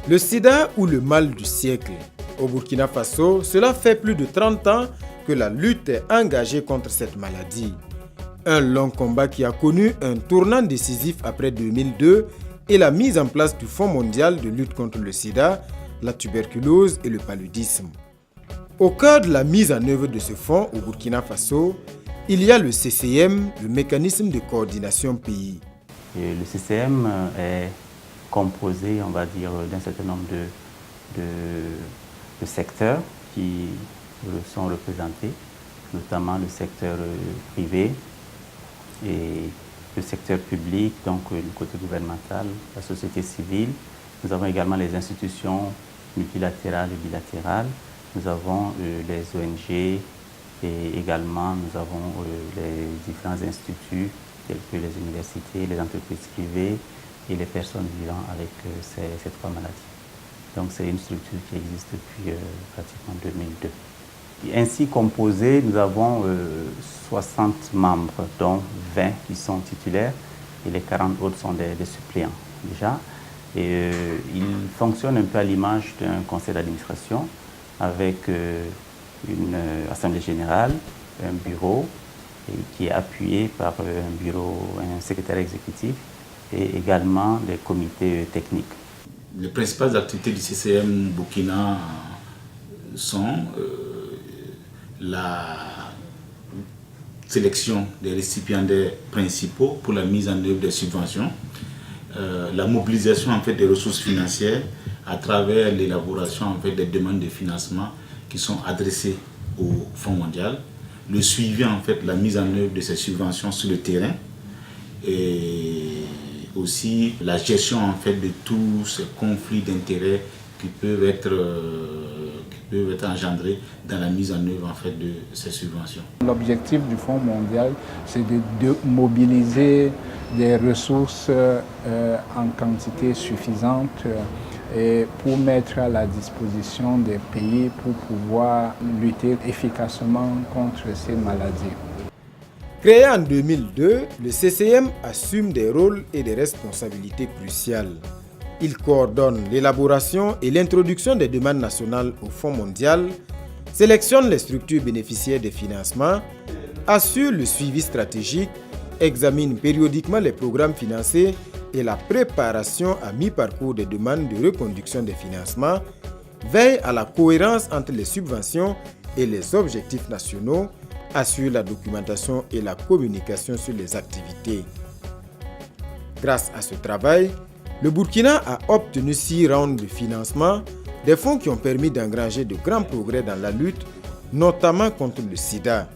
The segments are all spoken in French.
Le sida ou le mal du siècle. Au Burkina Faso, cela fait plus de 30 ans que la lutte est engagée contre cette maladie. Un long combat qui a connu un tournant décisif après 2002 et la mise en place du Fonds mondial de lutte contre le sida, la tuberculose et le paludisme. Au cœur de la mise en œuvre de ce fonds au Burkina Faso, il y a le CCM, le mécanisme de coordination pays. Et le CCM est composé, on va dire, d'un certain nombre de secteurs qui sont représentés, notamment le secteur privé et le secteur public, donc le côté gouvernemental, la société civile. Nous avons également les institutions multilatérales et bilatérales. Nous avons les ONG et également nous avons les différents instituts tels que les universités, les entreprises privées et les personnes vivant avec ces trois maladies. Donc c'est une structure qui existe depuis pratiquement 2002. Et ainsi composé, nous avons 60 membres, dont 20 qui sont titulaires et les 40 autres sont des suppléants déjà. Et il fonctionne un peu à l'image d'un conseil d'administration avec une assemblée générale, un bureau qui est appuyé par un secrétaire exécutif et également des comités techniques. Les principales activités du CCM Burkina sont la sélection des récipiendaires principaux pour la mise en œuvre des subventions, la mobilisation en fait, des ressources financières à travers l'élaboration en fait, des demandes de financement qui sont adressées au Fonds mondial, le suivi en fait, la mise en œuvre de ces subventions sur le terrain et aussi la gestion en fait, de tous ces conflits d'intérêts qui peuvent être engendrés dans la mise en œuvre en fait, de ces subventions. L'objectif du Fonds mondial, c'est de mobiliser des ressources en quantité suffisante et pour mettre à la disposition des pays pour pouvoir lutter efficacement contre ces maladies. Créé en 2002, le CCM assume des rôles et des responsabilités cruciales. Il coordonne l'élaboration et l'introduction des demandes nationales au Fonds mondial, sélectionne les structures bénéficiaires des financements, assure le suivi stratégique, examine périodiquement les programmes financés et la préparation à mi-parcours des demandes de reconduction des financements, veille à la cohérence entre les subventions et les objectifs nationaux, assure la documentation et la communication sur les activités. Grâce à ce travail, le Burkina a obtenu 6 rounds de financement, des fonds qui ont permis d'engranger de grands progrès dans la lutte, notamment contre le sida.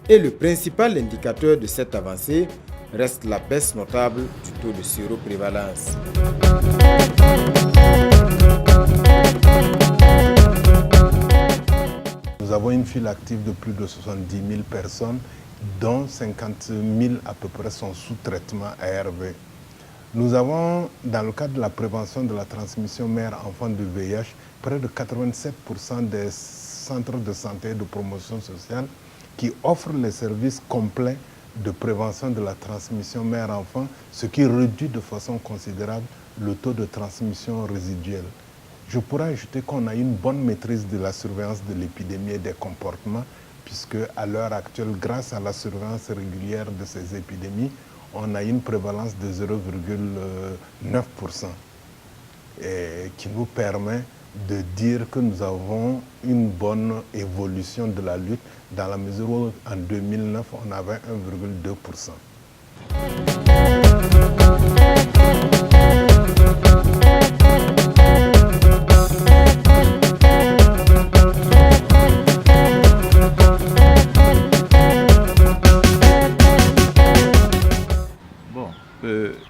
Et le principal indicateur de cette avancée reste la baisse notable du taux de séroprévalence. Nous avons une file active de plus de 70 000 personnes, dont 50 000 à peu près sont sous traitement ARV. Nous avons, dans le cadre de la prévention de la transmission mère-enfant du VIH, près de 87% des centres de santé et de promotion sociale qui offrent les services complets de prévention de la transmission mère-enfant, ce qui réduit de façon considérable le taux de transmission résiduelle. Je pourrais ajouter qu'on a une bonne maîtrise de la surveillance de l'épidémie et des comportements, puisque à l'heure actuelle, grâce à la surveillance régulière de ces épidémies, on a une prévalence de 0,9%, qui nous permet de dire que nous avons une bonne évolution de la lutte, dans la mesure où en 2009, on avait 1,2%.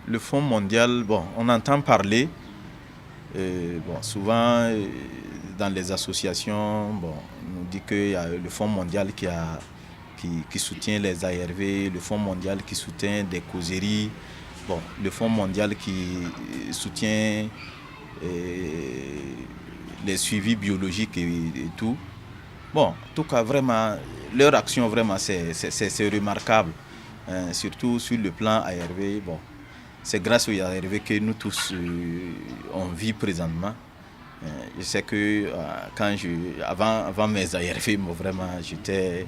Le Fonds mondial, on entend parler, souvent dans les associations, on nous dit qu'il y a le Fonds mondial qui soutient les ARV, le Fonds mondial qui soutient des causeries, le Fonds mondial qui soutient les suivis biologiques et tout. En tout cas, vraiment, leur action, vraiment, c'est remarquable. Surtout sur le plan ARV, c'est grâce aux ARV que nous tous on vit présentement. Je sais que avant mes ARV, vraiment, j'étais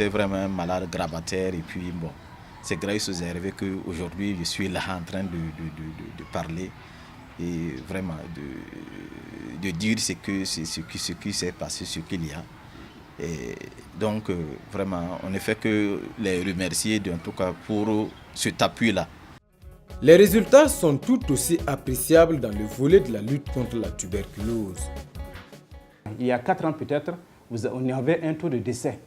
vraiment malade, grabataire. Et puis, bon, c'est grâce aux ARV qu'aujourd'hui, je suis là en train de parler et vraiment de dire ce qui s'est passé, ce qu'il y a. Et donc, vraiment, on ne fait que les remercier, en tout cas, pour cet appui-là. Les résultats sont tout aussi appréciables dans le volet de la lutte contre la tuberculose. Il y a 4 ans peut-être, on avait un taux de décès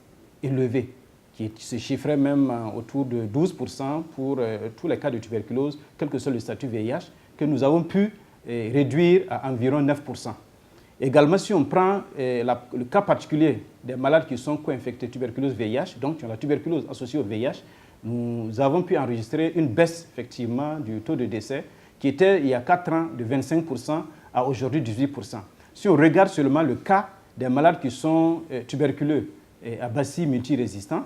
élevé, qui se chiffrait même autour de 12% pour tous les cas de tuberculose, quel que soit le statut VIH, que nous avons pu réduire à environ 9%. Également, si on prend le cas particulier des malades qui sont co-infectés tuberculose VIH, donc qui ont la tuberculose associée au VIH, nous avons pu enregistrer une baisse effectivement du taux de décès qui était il y a 4 ans de 25% à aujourd'hui 18%. Si on regarde seulement le cas des malades qui sont tuberculeux et à bacilles multirésistants,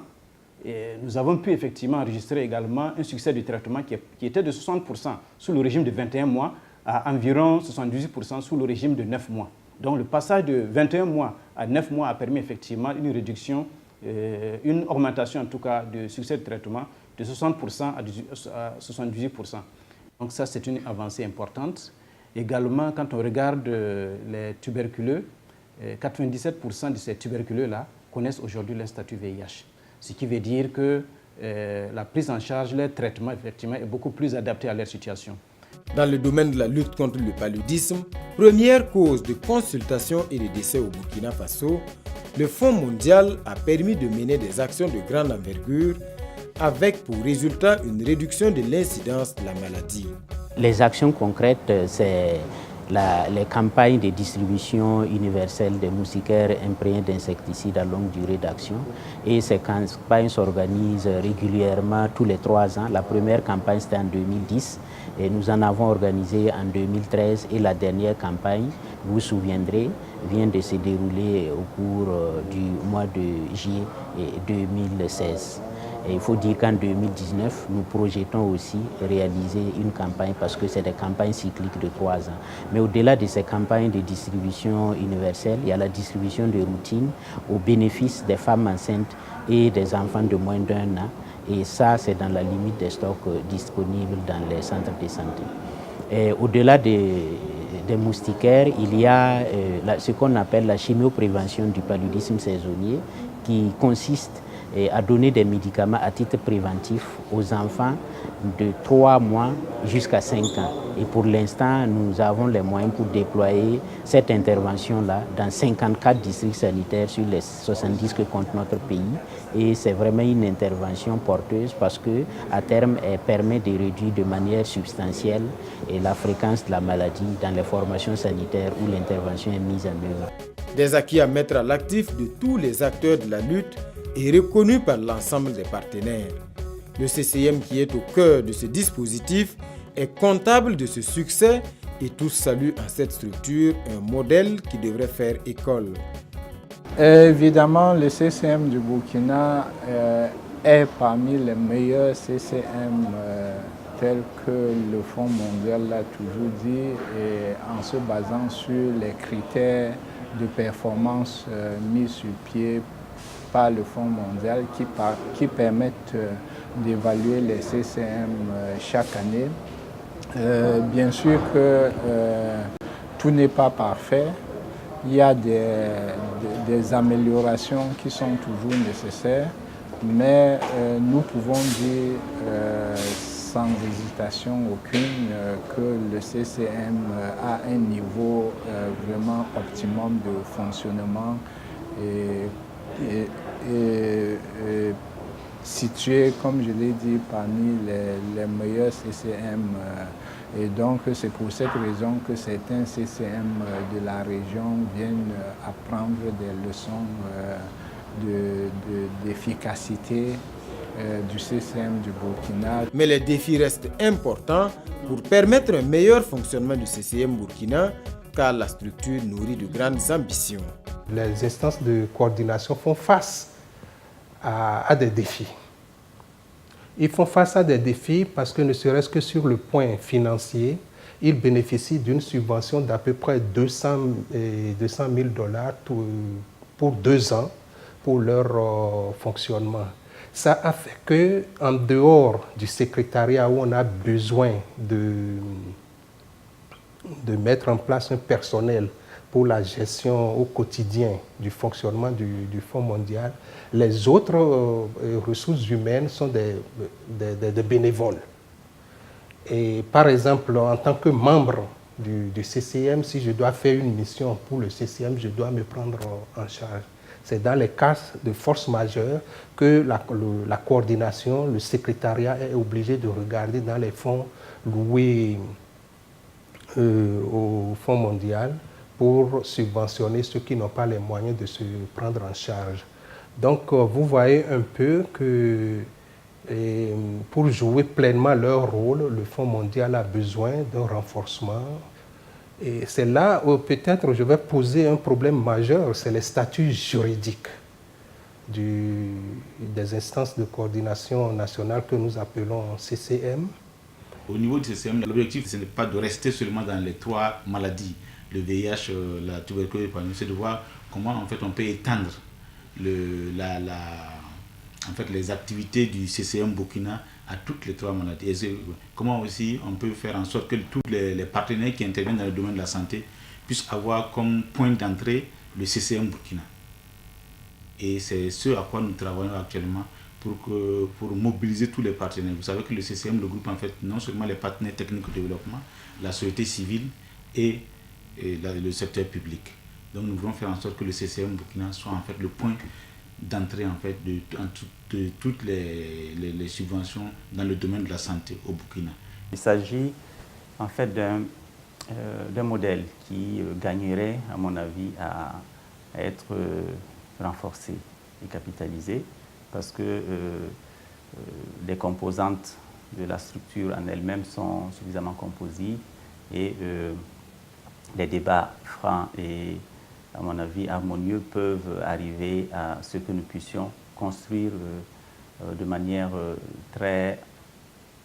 nous avons pu effectivement enregistrer également un succès du traitement qui était de 60% sous le régime de 21 mois à environ 78% sous le régime de 9 mois. Donc le passage de 21 mois à 9 mois a permis effectivement une réduction, une augmentation en tout cas de succès de traitement de 60% à 78%. Donc ça c'est une avancée importante. Également quand on regarde les tuberculeux, 97% de ces tuberculeux-là connaissent aujourd'hui leur statut VIH. Ce qui veut dire que la prise en charge, leur traitement effectivement est beaucoup plus adapté à leur situation. Dans le domaine de la lutte contre le paludisme, première cause de consultation et de décès au Burkina Faso, le Fonds mondial a permis de mener des actions de grande envergure avec pour résultat une réduction de l'incidence de la maladie. Les actions concrètes, c'est les campagnes de distribution universelle des moustiquaires imprégnés d'insecticides à longue durée d'action. Et ces campagnes s'organisent régulièrement tous les 3 ans. La première campagne, c'était en 2010. Et nous en avons organisé en 2013. Et la dernière campagne, vous vous souviendrez, vient de se dérouler au cours du mois de juillet 2016. Et il faut dire qu'en 2019, nous projetons aussi réaliser une campagne parce que c'est des campagnes cycliques de 3 ans. Mais au-delà de ces campagnes de distribution universelle, il y a la distribution de routine au bénéfice des femmes enceintes et des enfants de moins d'1 an. Et ça, c'est dans la limite des stocks disponibles dans les centres de santé. Et au-delà des moustiquaires, il y a ce qu'on appelle la chimioprévention du paludisme saisonnier qui consiste à donner des médicaments à titre préventif aux enfants de 3 mois jusqu'à 5 ans. Et pour l'instant, nous avons les moyens pour déployer cette intervention-là dans 54 districts sanitaires sur les 70 que compte notre pays. Et c'est vraiment une intervention porteuse parce qu'à terme, elle permet de réduire de manière substantielle la fréquence de la maladie dans les formations sanitaires où l'intervention est mise en œuvre. Des acquis à mettre à l'actif de tous les acteurs de la lutte est reconnu par l'ensemble des partenaires. Le CCM qui est au cœur de ce dispositif est comptable de ce succès et tous saluent en cette structure un modèle qui devrait faire école. Évidemment, le CCM du Burkina est parmi les meilleurs CCM tels que le Fonds mondial l'a toujours dit, et en se basant sur les critères de performance mis sur pied par le Fonds mondial qui permettent d'évaluer les CCM chaque année. Bien sûr que tout n'est pas parfait. Il y a des améliorations qui sont toujours nécessaires, mais nous pouvons dire sans hésitation aucune que le CCM a un niveau vraiment optimum de fonctionnement et situé, comme je l'ai dit, parmi les meilleurs CCM. Et donc, c'est pour cette raison que certains CCM de la région viennent apprendre des leçons d'efficacité du CCM du Burkina. Mais les défis restent importants pour permettre un meilleur fonctionnement du CCM Burkina, car la structure nourrit de grandes ambitions. Les instances de coordination font face à des défis. Ils font face à des défis parce que ne serait-ce que sur le point financier, ils bénéficient d'une subvention d'à peu près 200 000 $ pour 2 ans pour leur fonctionnement. Ça a fait qu'en dehors du secrétariat où on a besoin de mettre en place un personnel pour la gestion au quotidien du fonctionnement du Fonds mondial, les autres ressources humaines sont des bénévoles. Et par exemple, en tant que membre du CCM, si je dois faire une mission pour le CCM, je dois me prendre en charge. C'est dans les cas de force majeure que la coordination, le secrétariat est obligé de regarder dans les fonds loués au Fonds mondial pour subventionner ceux qui n'ont pas les moyens de se prendre en charge. Donc, vous voyez un peu que pour jouer pleinement leur rôle, le Fonds mondial a besoin d'un renforcement. Et c'est là où peut-être je vais poser un problème majeur, c'est les statuts juridiques des instances de coordination nationale que nous appelons CCM. Au niveau du CCM, l'objectif, ce n'est pas de rester seulement dans les 3 maladies, le VIH, la tuberculose, c'est de voir comment en fait, on peut étendre les activités du CCM Burkina à toutes les 3 maladies. Et comment aussi on peut faire en sorte que tous les partenaires qui interviennent dans le domaine de la santé puissent avoir comme point d'entrée le CCM Burkina. Et c'est ce à quoi nous travaillons actuellement pour mobiliser tous les partenaires. Vous savez que le CCM regroupe en fait non seulement les partenaires techniques de développement, la société civile et le secteur public. Donc nous voulons faire en sorte que le CCM Burkina soit en fait le point d'entrée en fait de toutes les subventions dans le domaine de la santé au Burkina. Il s'agit en fait d'un modèle qui gagnerait, à mon avis, à être renforcé et capitalisé parce que les composantes de la structure en elles-mêmes sont suffisamment composites et les débats francs et, à mon avis, harmonieux peuvent arriver à ce que nous puissions construire de manière très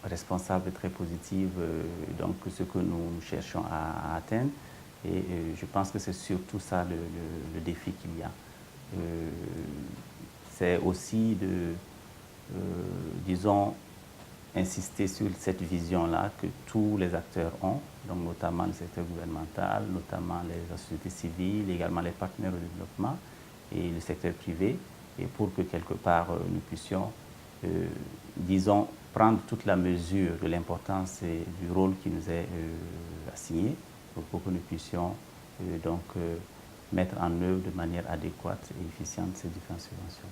responsable et très positive donc ce que nous cherchons à atteindre. Et je pense que c'est surtout ça le défi qu'il y a. C'est aussi disons, insister sur cette vision-là que tous les acteurs ont, donc notamment le secteur gouvernemental, notamment les sociétés civiles, également les partenaires au développement et le secteur privé, et pour que quelque part nous puissions, disons, prendre toute la mesure de l'importance et du rôle qui nous est assigné, pour que nous puissions donc mettre en œuvre de manière adéquate et efficiente ces différentes subventions.